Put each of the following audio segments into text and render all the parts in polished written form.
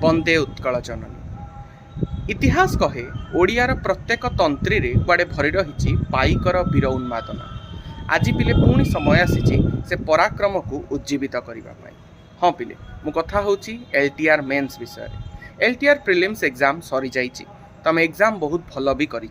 वंदे उत्कल जननी। इतिहास कहे ओडियार प्रत्येक तंत्री रे कुआडे भरी रही पाइकर वीर उन्मादना। आज पिले पुणी समय आसी से पराक्रम को उज्जीवित करने। हाँ पिले मु कथा होची एलटीआर मेन्स विषय। एलटीआर प्रिलिम्स एग्जाम सरी जाइए। तुम एग्जाम बहुत भल भी कर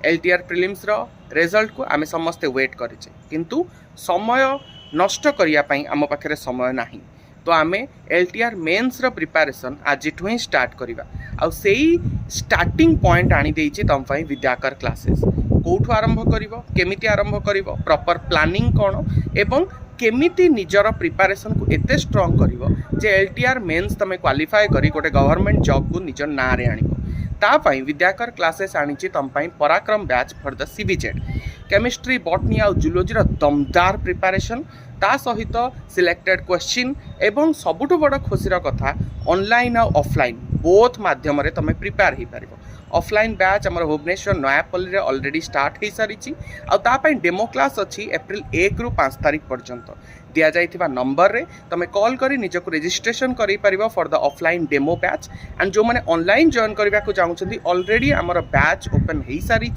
एलटीआर प्रिलिम्स रो रिजल्ट को आमे समस्ते वेट करेचे, किंतु समय नष्ट करने आम पाखे समय नाही। तो आमे एलटीआर मेन्स रो प्रिपरेशन आज ही स्टार्ट करवा। आ सेई स्टार्टिंग पॉइंट आनी देइछि तुम पई विद्याकर क्लासेस। कोठु आरंभ करिवो, केमिति आरंभ करिवो, प्रॉपर प्लानिंग कोन एवं केमिति निजर प्रिपरेशन को एते स्ट्रांग करिवो जे एलटीआर मेन्स तमे क्वालिफाई करी गोटे गवर्नमेंट जॉब को निजर ना रे आनिवो। तापाई विद्याकर क्लासेस आनी तुम Parakram batch for the CBZ. Chemistry, botany आ जूलॉजी दमदार प्रिपरेशन ता सहित सिलेक्टेड क्वेश्चन एवं सबुठु बड़ खुशीर कथा ऑनलाइन और ऑफलाइन बोथ माध्यम तुम प्रिपेयर हो पार। ऑफलाइन बैच आम भुवनेश्वर नयापल्ली ऑलरेडी स्टार्ट हो सारी आपाई डेमो क्लास अच्छी एप्रिल 1 रु 5 तारिख पर्यंत दि जाइथिबा नंबर रे तमे कॉल करी निजको रजिस्ट्रेशन करि परिबो for the offline demo batch. And जो माने ऑनलाइन जॉइन करबा को चाहुछंती ऑलरेडी हमर बैच ओपन हो सारी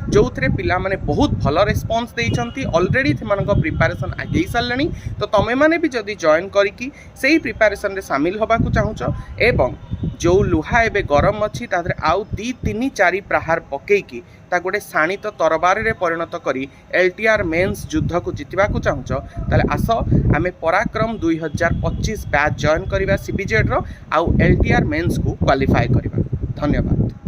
जो थे पिला माने बहुत भल रेस्पॉन्स देइछंती। ऑलरेडी सेमानक प्रिपरेशन आगे सारलेनी। तो तमे माने भी जदि जॉइन करिकी सेही प्रिपरेशन रे शामिल होबा को चाहुछ एवं जो लुहा एबे गरम अच्छी तादरे आउ 2-3-4 प्रहार पकेकी ता गोटे शाणित तरबार रे परिणत करी एलटीआर मेन्स युद्ध को जितवा को चाहुछ ताले आस आमे पराक्रम 2025 बैच जॉइन करवा सीबीजेड रो आउ एलटीआर मेन्स को क्वालिफाई करवा। धन्यवाद।